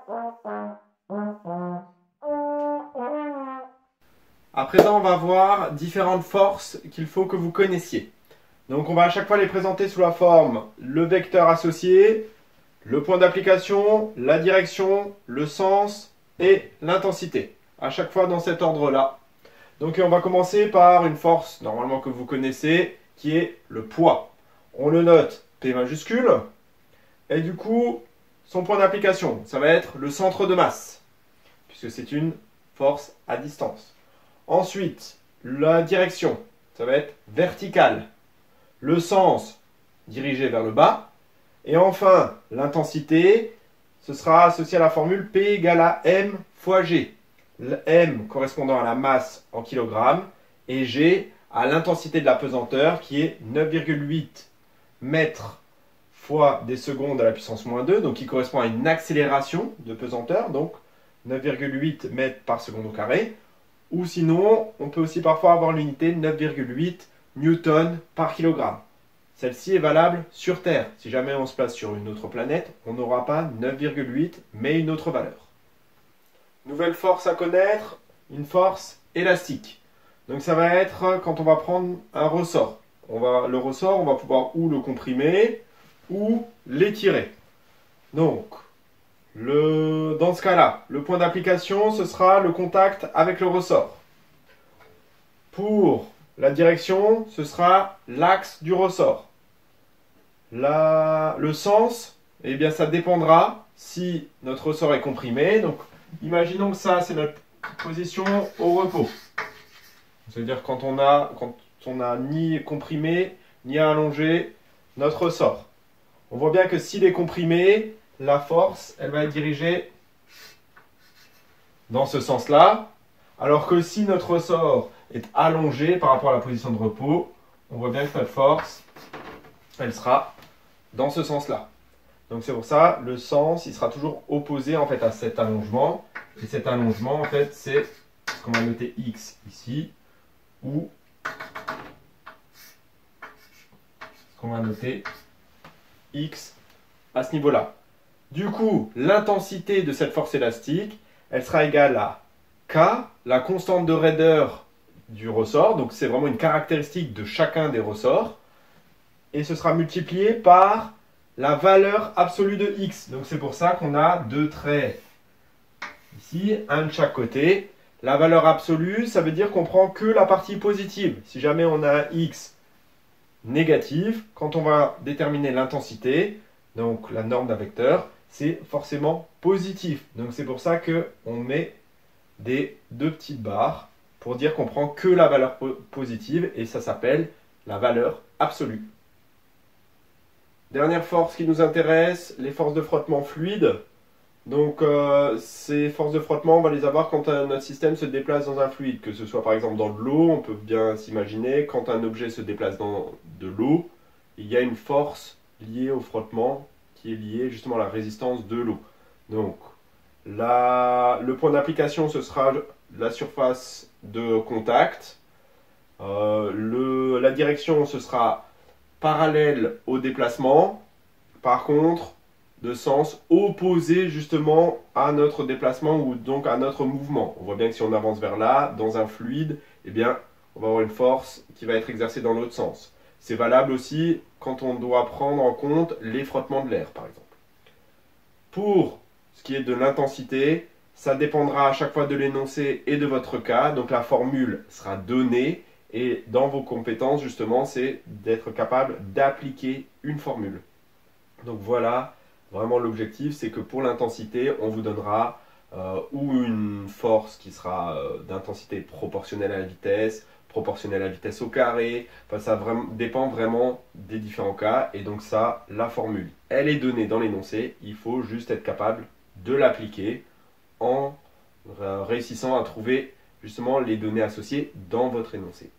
À présent, on va voir différentes forces qu'il faut que vous connaissiez. Donc, on va à chaque fois les présenter sous la forme le vecteur associé, le point d'application, la direction, le sens et l'intensité. À chaque fois dans cet ordre-là. Donc, on va commencer par une force normalement que vous connaissez, qui est le poids. On le note P majuscule. Et du coup, son point d'application, ça va être le centre de masse, puisque c'est une force à distance. Ensuite, la direction, ça va être verticale. Le sens, dirigé vers le bas. Et enfin, l'intensité, ce sera associé à la formule P égale à M fois G. M correspondant à la masse en kilogrammes et G à l'intensité de la pesanteur qui est 9,8 mètres fois des secondes à la puissance moins 2, donc qui correspond à une accélération de pesanteur, donc 9,8 mètres par seconde au carré. Ou sinon, on peut aussi parfois avoir l'unité 9,8 newtons par kilogramme. Celle-ci est valable sur Terre. Si jamais on se place sur une autre planète, on n'aura pas 9,8, mais une autre valeur. Nouvelle force à connaître, une force élastique. Donc ça va être quand on va prendre un ressort. Le ressort, on va pouvoir ou le comprimer, ou l'étirer. Donc, dans ce cas-là, le point d'application, ce sera le contact avec le ressort. Pour la direction, ce sera l'axe du ressort. Le sens, eh bien, ça dépendra si notre ressort est comprimé. Donc, imaginons que ça, c'est notre position au repos. C'est-à-dire quand on a ni comprimé, ni allongé notre ressort. On voit bien que s'il est comprimé, la force, elle va être dirigée dans ce sens-là. Alors que si notre ressort est allongé par rapport à la position de repos, on voit bien que notre force, elle sera dans ce sens-là. Donc c'est pour ça, le sens, il sera toujours opposé en fait à cet allongement. Et cet allongement, en fait, c'est ce qu'on va noter X ici, ou ce qu'on va noter X à ce niveau-là. Du coup, l'intensité de cette force élastique, elle sera égale à K, la constante de raideur du ressort. Donc c'est vraiment une caractéristique de chacun des ressorts. Et ce sera multiplié par la valeur absolue de X. Donc c'est pour ça qu'on a deux traits ici, un de chaque côté. La valeur absolue, ça veut dire qu'on prend que la partie positive. Si jamais on a un X négatif, quand on va déterminer l'intensité, donc la norme d'un vecteur, c'est forcément positif. Donc c'est pour ça qu'on met deux petites barres pour dire qu'on prend que la valeur positive et ça s'appelle la valeur absolue. Dernière force qui nous intéresse, les forces de frottement fluide. Donc ces forces de frottement, on va les avoir quand notre système se déplace dans un fluide, que ce soit par exemple dans de l'eau, on peut bien s'imaginer, quand un objet se déplace dans de l'eau, il y a une force liée au frottement qui est liée justement à la résistance de l'eau. Donc le point d'application, ce sera la surface de contact. La direction, ce sera parallèle au déplacement. Par contre, de sens opposé justement à notre déplacement ou donc à notre mouvement. On voit bien que si on avance vers là, dans un fluide, eh bien, on va avoir une force qui va être exercée dans l'autre sens. C'est valable aussi quand on doit prendre en compte les frottements de l'air, par exemple. Pour ce qui est de l'intensité, ça dépendra à chaque fois de l'énoncé et de votre cas. Donc la formule sera donnée et dans vos compétences, justement, c'est d'être capable d'appliquer une formule. Donc voilà, vraiment l'objectif, c'est que pour l'intensité, on vous donnera ou une force qui sera d'intensité proportionnelle à la vitesse au carré. Enfin, ça dépend vraiment des différents cas. Et donc ça, la formule, elle est donnée dans l'énoncé. Il faut juste être capable de l'appliquer en réussissant à trouver justement les données associées dans votre énoncé.